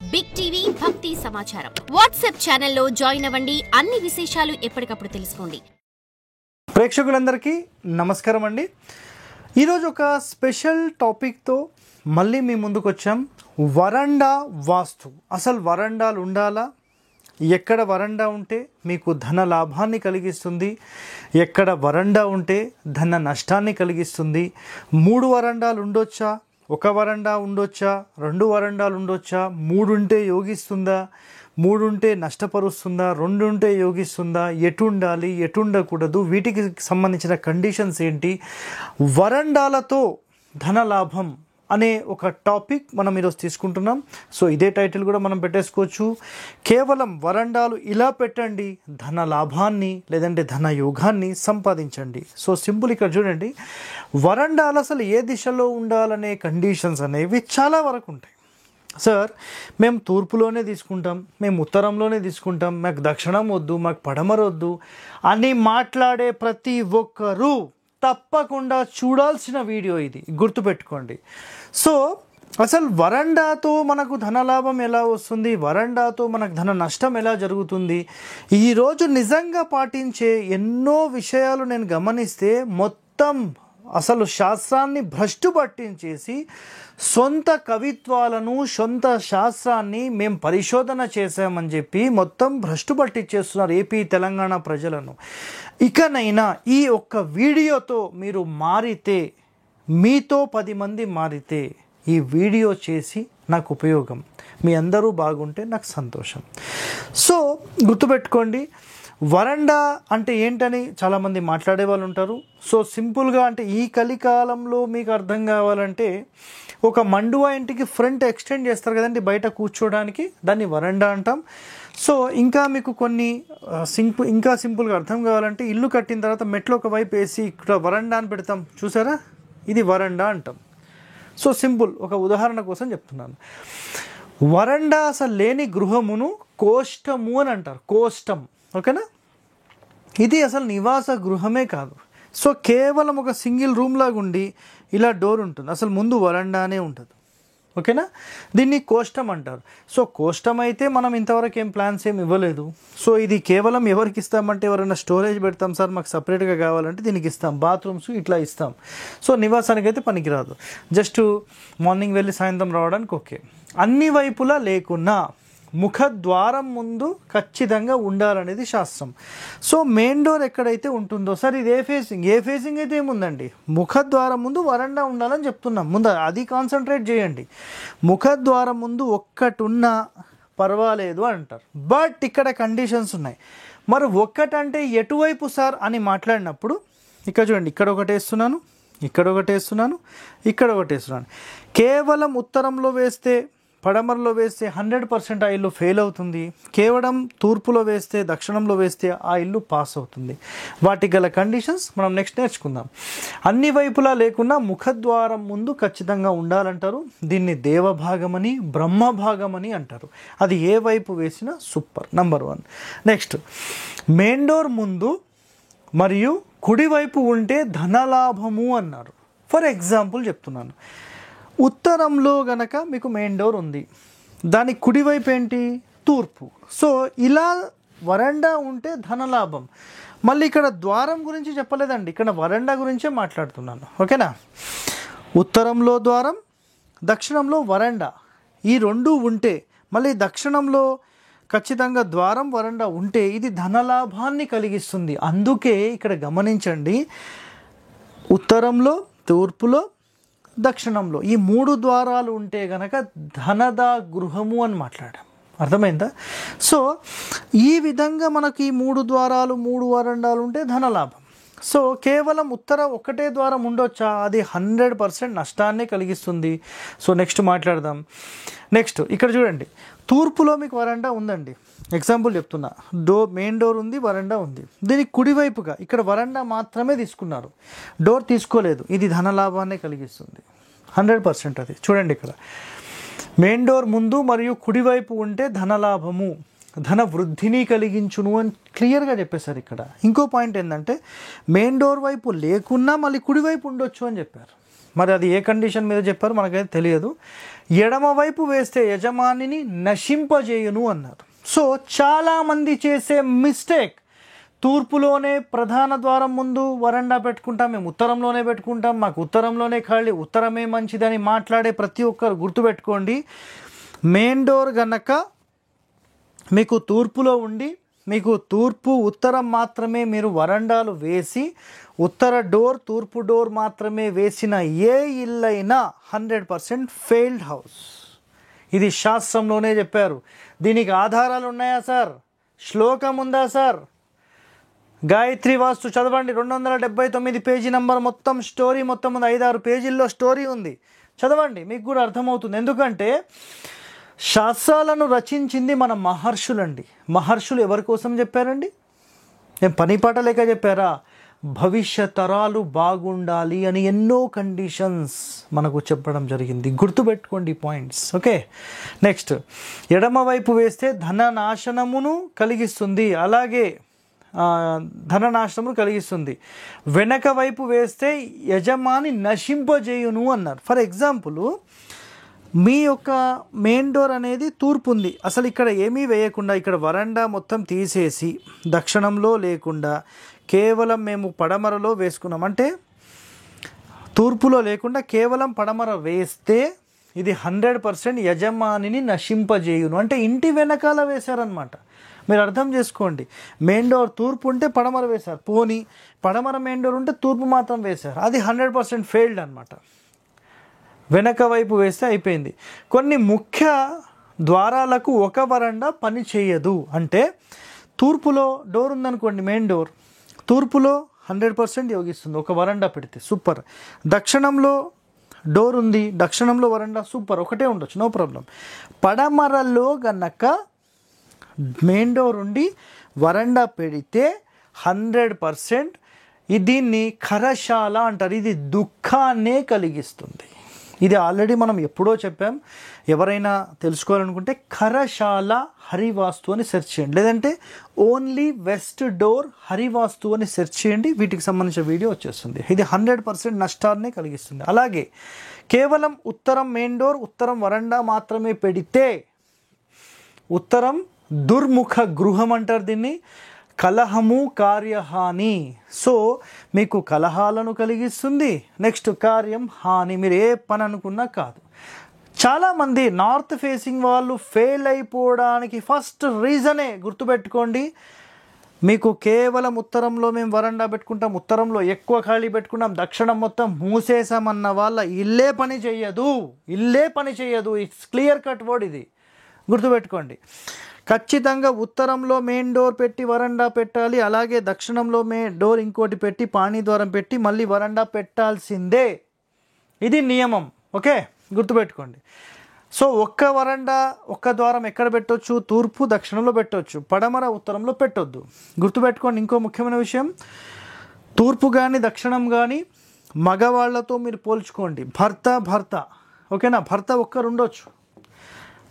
Big TV భక్తి సమాచారం WhatsApp ఛానల్లో జాయిన్ అవ్వండి. అన్ని విశేషాలు ఎప్పటికప్పుడు తెలుసుకోండి. ప్రేక్షకులందరికీ నమస్కారం అండి. ఈరోజు ఒక స్పెషల్ టాపిక్తో మళ్ళీ మీ ముందుకు వచ్చాం. వరండా వాస్తు. అసలు వరండాలు ఉండాలా? ఎక్కడ వరండా ఉంటే మీకు ధన లాభాన్ని కలిగిస్తుంది, ఎక్కడ వరండా ఉంటే ధన నష్టాన్ని కలిగిస్తుంది, 3 వరండాలు ఉండొచ్చా, 1 వరండా ఉండొచ్చా, 2 వరండాలు ఉండొచ్చా, 3 ఉంటే యోగిస్తుందా, 3 ఉంటే నష్టపరుస్తుందా, 2 ఉంటే యోగిస్తుందా, ఎటు ఉండాలి ఎటు ఉండకూడదు, వీటికి సంబంధించిన కండిషన్స్ ఏంటి, వరండాలతో ధన లాభం అనే ఒక టాపిక్ మనం ఈరోజు తీసుకుంటున్నాం. సో ఇదే టైటిల్ కూడా మనం పెట్టేసుకోవచ్చు. కేవలం వరండాలు ఇలా పెట్టండి, ధన లాభాన్ని లేదంటే ధన యోగాన్ని సంపాదించండి. So simple. ఇక్కడ చూడండి, వరండాలు అసలు ఏ దిశలో ఉండాలనే కండిషన్స్ అనేవి చాలా వరకు ఉంటాయి. సార్ మేము తూర్పులోనే తీసుకుంటాం, మేము ఉత్తరంలోనే తీసుకుంటాం, మాకు దక్షిణం వద్దు, మాకు పడమర వద్దు అని మాట్లాడే ప్రతి ఒక్కరూ తప్పకుండా చూడాల్సిన వీడియో ఇది, గుర్తుపెట్టుకోండి. సో అసలు వరండాతో మనకు ధనలాభం ఎలా వస్తుంది, వరండాతో మనకు ధన నష్టం ఎలా జరుగుతుంది, ఈరోజు నిజంగా పాటించే ఎన్నో విషయాలు నేను గమనిస్తే మొత్తం అసలు శాస్త్రాన్ని భ్రష్టు పట్టించేసి సొంత కవిత్వాలను సొంత శాస్త్రాన్ని మేము పరిశోధన చేసామని చెప్పి మొత్తం భ్రష్టు పట్టించేస్తున్నారు ఏపీ తెలంగాణ ప్రజలను. ఇకనైనా ఈ ఒక్క వీడియోతో మీరు మారితే, మీతో 10 మంది మారితే ఈ వీడియో చేసి నాకు ఉపయోగం, మీ అందరూ బాగుంటే నాకు సంతోషం. సో గుర్తుపెట్టుకోండి, వరండా అంటే ఏంటని చాలామంది మాట్లాడే వాళ్ళు ఉంటారు. సో సింపుల్గా అంటే ఈ కలికాలంలో మీకు అర్థం కావాలంటే ఒక మండువా ఇంటికి ఫ్రంట్ ఎక్స్టెండ్ చేస్తారు కదండి బయట కూర్చోడానికి, దాన్ని వరండా అంటాం. సో ఇంకా మీకు కొన్ని ఇంకా సింపుల్గా అర్థం కావాలంటే ఇల్లు కట్టిన తర్వాత మెట్లు ఒకవైపు వేసి ఇక్కడ వరండా అని పెడతాం చూసారా, ఇది వరండా అంటాం. సో సింపుల్, ఒక ఉదాహరణ కోసం చెప్తున్నాను. వరండా అసలు లేని గృహమును కోష్టము అని అంటారు, కోష్టం. ఓకేనా? ఇది అసలు నివాస గృహమే కాదు. సో కేవలం ఒక సింగిల్ రూమ్ లాగా ఉండి ఇలా డోర్ ఉంటుంది, అసలు ముందు వరండానే ఉంటుంది. ఓకేనా? దీన్ని కోష్టం అంటారు. సో కోష్టం అయితే మనం ఇంతవరకు ఏం ప్లాన్స్ ఏమి ఇవ్వలేదు. సో ఇది కేవలం ఎవరికి ఇస్తామంటే ఎవరైనా స్టోరేజ్ పెడతాం సార్ మాకు సపరేట్గా కావాలంటే దీనికి ఇస్తాం, బాత్రూమ్స్ ఇట్లా ఇస్తాం. సో నివాసానికి అయితే పనికిరాదు, జస్ట్ మార్నింగ్ వెళ్ళి సాయంత్రం రావడానికి ఓకే. అన్ని వైపులా లేకున్నా ముఖద్వారం ముందు ఖచ్చితంగా ఉండాలనేది శాస్త్రం. సో మెయిన్ డోర్ ఎక్కడైతే ఉంటుందో, సార్ ఇది ఏ ఫేసింగ్ అయితే ఏముందండి, ముఖద్వారం ముందు వరండా ఉండాలని చెప్తున్నాం. ముందు అది కాన్సన్ట్రేట్ చేయండి. ముఖద్వారం ముందు ఒక్కటి ఉన్నా పర్వాలేదు అంటారు. బట్ ఇక్కడ కండిషన్స్ ఉన్నాయి. మరి ఒక్కటంటే ఎటువైపు సార్ అని మాట్లాడినప్పుడు ఇక్కడ చూడండి, ఇక్కడ ఒకటి వేస్తున్నాను, ఇక్కడ ఒకటి వేస్తున్నాను, ఇక్కడ ఒకటి వేస్తున్నాను. కేవలం ఉత్తరంలో వేస్తే పడమరలో వేస్తే 100% ఆ ఇల్లు ఫెయిల్ అవుతుంది. కేవలం తూర్పులో వేస్తే దక్షిణంలో వేస్తే ఆ ఇల్లు పాస్ అవుతుంది. వాటికి గల కండిషన్స్ మనం నెక్స్ట్ నేర్చుకుందాం. అన్ని వైపులా లేకుండా ముఖద్వారం ముందు ఖచ్చితంగా ఉండాలంటారు. దీన్ని దేవభాగమని బ్రహ్మభాగమని అంటారు. అది ఏ వైపు వేసినా super, number 1. Next, main door ముందు మరియు కుడివైపు ఉంటే ధనలాభము అన్నారు. ఫర్ ఎగ్జాంపుల్ చెప్తున్నాను, ఉత్తరంలో గనక మీకు మెయిన్ డోర్ ఉంది, దాని కుడివైపు ఏంటి, తూర్పు. సో ఇలా వరండా ఉంటే ధనలాభం. మళ్ళీ ఇక్కడ ద్వారం గురించి చెప్పలేదండి, ఇక్కడ వరండా గురించే మాట్లాడుతున్నాను. ఓకేనా? ఉత్తరంలో ద్వారం, దక్షిణంలో వరండా, ఈ 2 ఉంటే, మళ్ళీ దక్షిణంలో ఖచ్చితంగా ద్వారం వరండా ఉంటే ఇది ధనలాభాన్ని కలిగిస్తుంది. అందుకే ఇక్కడ గమనించండి, ఉత్తరంలో తూర్పులో దక్షిణంలో ఈ 3 ద్వారాలు ఉంటే గనక ధనదా గృహము అని మాట్లాడాం. అర్థమైందా? సో ఈ విధంగా మనకి ఈ 3 ద్వారాలు 3 వరండాలు ఉంటే ధనలాభం. సో కేవలం ఒకటే ద్వారం ఉండొచ్చా, అది 100% నష్టాన్నే కలిగిస్తుంది. సో నెక్స్ట్ మాట్లాడదాం. నెక్స్ట్ ఇక్కడ చూడండి, తూర్పులో మీకు వరండా ఉందండి, ఎగ్జాంపుల్ చెప్తున్నా, మెయిన్ డోర్ ఉంది, వరండా ఉంది. దీనికి కుడివైపుగా ఇక్కడ వరండా మాత్రమే తీసుకున్నారు, డోర్ తీసుకోలేదు. ఇది ధనలాభాన్ని కలిగిస్తుంది 100%. అది చూడండి, ఇక్కడ మెయిన్ డోర్ ముందు మరియు కుడివైపు ఉంటే ధనలాభము, ధన వృద్ధిని కలిగించును అని క్లియర్గా చెప్పేశారు. ఇక్కడ ఇంకో పాయింట్ ఏంటంటే మెయిన్ డోర్ వైపు లేకున్నా మళ్ళీ కుడివైపు ఉండొచ్చు అని చెప్పారు. మరి అది ఏ కండిషన్ మీద చెప్పారు మనకైతే తెలియదు. ఎడమవైపు వేస్తే యజమానిని నశింపజేయును అన్నారు. సో చాలామంది చేసే మిస్టేక్, తూర్పులోనే ప్రధాన ద్వారం ముందు వరండా పెట్టుకుంటాం, మేము ఉత్తరంలోనే పెట్టుకుంటాం, మాకు ఉత్తరంలోనే ఖాళీ, ఉత్తరమే మంచిదని మాట్లాడే ప్రతి ఒక్కరు గుర్తుపెట్టుకోండి. మెయిన్ డోర్ గనక మీకు తూర్పులో ఉండి మీకు తూర్పు ఉత్తరం మాత్రమే మీరు వరండాలు వేసి ఉత్తర డోర్ తూర్పు డోర్ మాత్రమే వేసిన ఏ ఇల్లైనా 100% ఫెయిల్డ్ హౌస్. ఇది శాస్త్రంలోనే చెప్పారు. దీనికి ఆధారాలు ఉన్నాయా సార్? శ్లోకం ఉందా సార్? గాయత్రి వాస్తు చదవండి, 279 పేజీ నంబర్, మొత్తం స్టోరీ మొత్తం ఉంది, 5-6 పేజీల్లో స్టోరీ ఉంది, చదవండి, మీకు కూడా అర్థమవుతుంది. ఎందుకంటే శాస్త్రాలను రచించింది మన మహర్షులండి. మహర్షులు ఎవరి కోసం చెప్పారండి? ఏం పని పాట లేక చెప్పారా? భవిష్య తరాలు బాగుండాలి అని ఎన్నో కండిషన్స్ మనకు చెప్పడం జరిగింది. గుర్తుపెట్టుకోండి పాయింట్స్. ఓకే, నెక్స్ట్, ఎడమవైపు వేస్తే ధననాశనమును కలిగిస్తుంది, అలాగే ధననాశనమును కలిగిస్తుంది. వెనక వైపు వేస్తే యజమాని నశింపజేయును అన్నారు. ఫర్ ఎగ్జాంపుల్, మీ యొక్క మెయిన్ డోర్ అనేది తూర్పు ఉంది, అసలు ఇక్కడ ఏమీ వేయకుండా ఇక్కడ వరండా మొత్తం తీసేసి దక్షిణంలో లేకుండా కేవలం మేము పడమరలో వేసుకున్నాం, అంటే తూర్పులో లేకుండా కేవలం పడమర వేస్తే ఇది 100% యజమానిని నశింపజేయును, అంటే ఇంటి వెనకాల వేశారనమాట. మీరు అర్థం చేసుకోండి, మెయిన్ డోర్ తూర్పు ఉంటే పడమర వేశారు, పోనీ పడమర మెయిన్ డోర్ ఉంటే తూర్పు మాత్రం వేశారు, అది 100% ఫెయిల్డ్ అనమాట. వెనక వైపు వేస్తే అయిపోయింది. కొన్ని ముఖ్య ద్వారాలకు ఒక వరండా పని చేయదు, అంటే తూర్పులో డోర్ ఉందనుకోండి, మెయిన్ డోర్ తూర్పులో 100% యోగిస్తుంది ఒక వరండా పెడితే, సూపర్. దక్షిణంలో డోర్ ఉంది, దక్షిణంలో వరండా, సూపర్, ఒకటే ఉండొచ్చు, నో ప్రాబ్లం. పడమరలో గనక మెయిన్ డోర్ ఉండి వరండా పెడితే 100% దీన్ని ఖరశాల అంటారు, ఇది దుఃఖాన్నే కలిగిస్తుంది. ఇది ఆల్రెడీ మనం ఎప్పుడో చెప్పాం. ఎవరైనా తెలుసుకోవాలనుకుంటే ఖరశాల హరివాస్తు అని సెర్చ్ చేయండి, లేదంటే ఓన్లీ వెస్ట్ డోర్ హరివాస్తు అని సెర్చ్ చేయండి, వీటికి సంబంధించిన వీడియో వచ్చేస్తుంది. ఇది 100% నష్టాన్ని కలిగిస్తుంది. అలాగే కేవలం ఉత్తరం మెయిన్ డోర్ ఉత్తరం వరండా మాత్రమే పెడితే, ఉత్తరం దుర్ముఖ గృహం అంటారు దీన్ని, కలహము కార్యహాని, సో మీకు కలహాలను కలిగిస్తుంది. నెక్స్ట్ కార్యం హాని, మీరు ఏ పని అనుకున్నా కాదు. చాలామంది నార్త్ ఫేసింగ్ వాళ్ళు ఫెయిల్ అయిపోవడానికి ఫస్ట్ రీజనే గుర్తుపెట్టుకోండి, మీకు కేవలం ఉత్తరంలో మేము వరండా పెట్టుకుంటాం, ఉత్తరంలో ఎక్కువ ఖాళీ పెట్టుకున్నాం, దక్షిణం మొత్తం మూసేసామన్న వాళ్ళ ఇల్లే పని చేయదు, ఇల్లే పని చేయదు. ఇట్స్ క్లియర్ కట్ వర్డ్, ఇది గుర్తుపెట్టుకోండి. ఖచ్చితంగా ఉత్తరంలో మెయిన్ డోర్ పెట్టి వరండా పెట్టాలి, అలాగే దక్షిణంలో డోర్ ఇంకోటి పెట్టి పాణి ద్వారం పెట్టి మళ్ళీ వరండా పెట్టాల్సిందే, ఇది నియమం. ఓకే, గుర్తుపెట్టుకోండి. సో ఒక్క వరండా ఒక్క ద్వారం ఎక్కడ పెట్టవచ్చు? తూర్పు దక్షిణంలో పెట్టవచ్చు, పడమర ఉత్తరంలో పెట్టొద్దు. గుర్తుపెట్టుకోండి. ఇంకో ముఖ్యమైన విషయం, తూర్పు కానీ దక్షిణం కానీ మగవాళ్లతో మీరు పోల్చుకోండి. భర్త ఓకేనా, భర్త ఒక్కరు ఉండొచ్చు,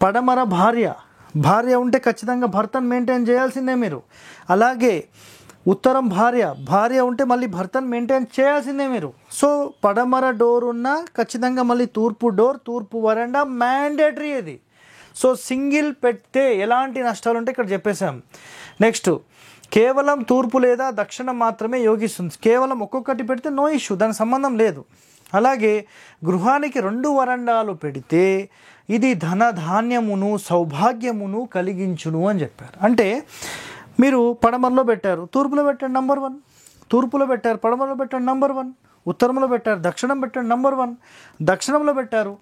పడమర భార్య ఉంటే ఖచ్చితంగా భర్తను మెయింటైన్ చేయాల్సిందే మీరు. అలాగే ఉత్తరం భార్య ఉంటే మళ్ళీ భర్తను మెయింటైన్ చేయాల్సిందే మీరు. సో పడమర డోర్ ఉన్నా ఖచ్చితంగా మళ్ళీ తూర్పు డోర్ తూర్పు వరండా మ్యాండేటరీ ఇది. సో సింగిల్ పెడితే ఎలాంటి నష్టాలు ఉంటే ఇక్కడ చెప్పేశాం. నెక్స్ట్, కేవలం తూర్పు లేదా దక్షిణం మాత్రమే యోగిస్తుంది, కేవలం ఒక్కొక్కటి పెడితే నో ఇష్యూ, దానికి సంబంధం లేదు. అలాగే గృహానికి 2 వరండాలు పెడితే ఇది ధనధాన్యమును సౌభాగ్యమును కలిగించును అని చెప్పారు. అంటే మీరు పడమరలో పెట్టారు, తూర్పులో పెట్టండి నంబర్ 1, తూర్పులో పెట్టారు పడమరలో పెట్టండి నంబర్ 1, ఉత్తరంలో పెట్టారు దక్షిణం పెట్టండి నంబర్ 1, దక్షిణంలో పెట్టారు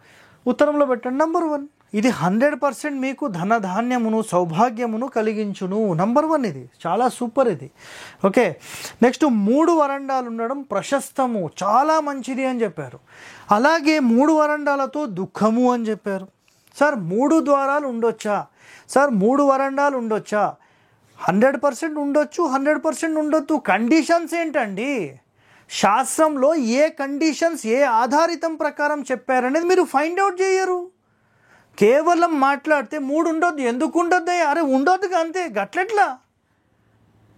ఉత్తరంలో పెట్టండి నంబర్ 1. ఇది 100% మీకు ధనధాన్యమును సౌభాగ్యమును కలిగించును, నంబర్ 1. ఇది చాలా సూపర్ ఇది. ఓకే, నెక్స్ట్ 3 వరండాలు ఉండడం ప్రశస్తము, చాలా మంచిది అని చెప్పారు. అలాగే 3 వరండాలతో దుఃఖము అని చెప్పారు. సార్ 3 ద్వారాలు ఉండొచ్చా? సార్ 3 వరండాలు ఉండొచ్చా? 100% ఉండొచ్చు, 100% ఉండొద్దు. కండిషన్స్ ఏంటండి? శాస్త్రంలో ఏ కండిషన్స్ ఏ ఆధారితం ప్రకారం చెప్పారనేది మీరు ఫైండ్ అవుట్ చేయరు. కేవలం మాట్లాడితే 3 ఉండొద్దు, ఎందుకు ఉండొద్దు? అరే ఉండొద్దుగా, అంతే, గట్లెట్లా?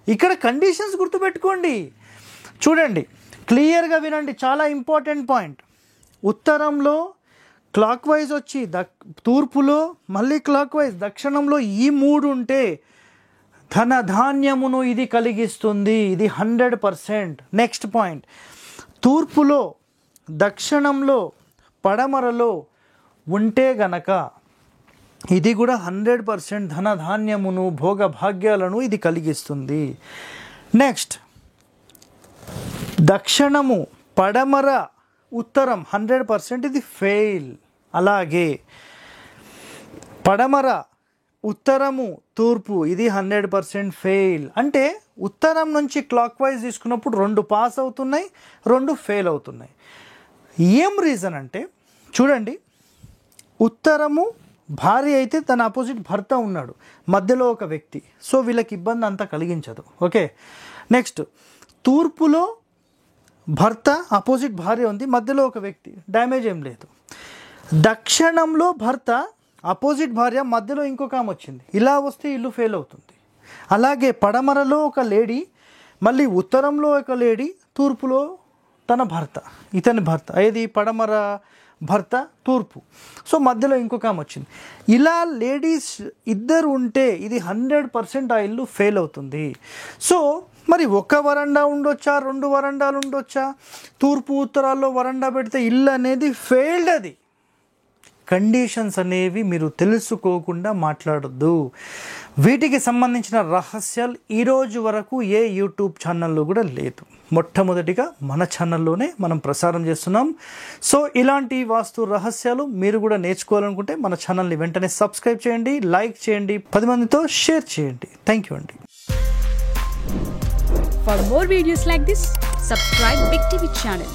ఇక్కడ కండిషన్స్ గుర్తుపెట్టుకోండి. చూడండి, క్లియర్గా వినండి, చాలా ఇంపార్టెంట్ పాయింట్. ఉత్తరంలో క్లాక్ వైజ్ వచ్చి తూర్పులో మళ్ళీ క్లాక్ వైజ్ దక్షిణంలో ఈ 3 ఉంటే ధనధాన్యమును ఇది కలిగిస్తుంది. ఇది 100%. నెక్స్ట్ పాయింట్, తూర్పులో దక్షిణంలో పడమరలో ఉంటే గనక ఇది కూడా 100% ధనధాన్యమును భోగభాగ్యాలను ఇది కలిగిస్తుంది. నెక్స్ట్, దక్షిణము పడమర ఉత్తరం 100% ఇది ఫెయిల్. అలాగే పడమర ఉత్తరము తూర్పు ఇది 100% ఫెయిల్. అంటే ఉత్తరం నుంచి క్లాక్ వైజ్ తీసుకున్నప్పుడు 2 పాస్ అవుతున్నాయి, 2 ఫెయిల్ అవుతున్నాయి. ఏం రీజన్ అంటే చూడండి, ఉత్తరము భార్య అయితే తన ఆపోజిట్ భర్త ఉన్నాడు, మధ్యలో ఒక వ్యక్తి, సో వీళ్ళకి ఇబ్బంది అంతా కలిగించదు. ఓకే. నెక్స్ట్, తూర్పులో భర్త ఆపోజిట్ భార్య ఉంది, మధ్యలో ఒక వ్యక్తి, డ్యామేజ్ ఏం లేదు. దక్షిణంలో భర్త ఆపోజిట్ భార్య, మధ్యలో ఇంకొక ఆమె వచ్చింది, ఇలా వస్తే ఇల్లు ఫెయిల్ అవుతుంది. అలాగే పడమరలో ఒక లేడీ, మళ్ళీ ఉత్తరంలో ఒక లేడీ, తూర్పులో తన భర్త, ఇతని భర్త, ఏది పడమర భర్త తూర్పు, సో మధ్యలో ఇంకొక ఆమె వచ్చింది. ఇలా లేడీస్ ఇద్దరు ఉంటే ఇది 100% ఆ ఇల్లు ఫెయిల్ అవుతుంది. సో మరి ఒక వరండా ఉండొచ్చా, 2 వరండాలు ఉండొచ్చా? తూర్పు ఉత్తరాల్లో వరండా పెడితే ఇల్లు అనేది ఫెయిల్డ్. అది కండిషన్స్ అనేవి మీరు తెలుసుకోకుండా మాట్లాడొద్దు. వీటికి సంబంధించిన రహస్యాలు ఈరోజు వరకు ఏ యూట్యూబ్ ఛానల్లో కూడా లేదు. మొట్టమొదటిగా మన ఛానల్లోనే మనం ప్రసారం చేస్తున్నాం. సో ఇలాంటి వాస్తు రహస్యాలు మీరు కూడా నేర్చుకోవాలనుకుంటే మన ఛానల్ని వెంటనే సబ్స్క్రైబ్ చేయండి, లైక్ చేయండి, 10 మందితో షేర్ చేయండి. థ్యాంక్ యూ అండి. For more videos like this, subscribe Big TV channel.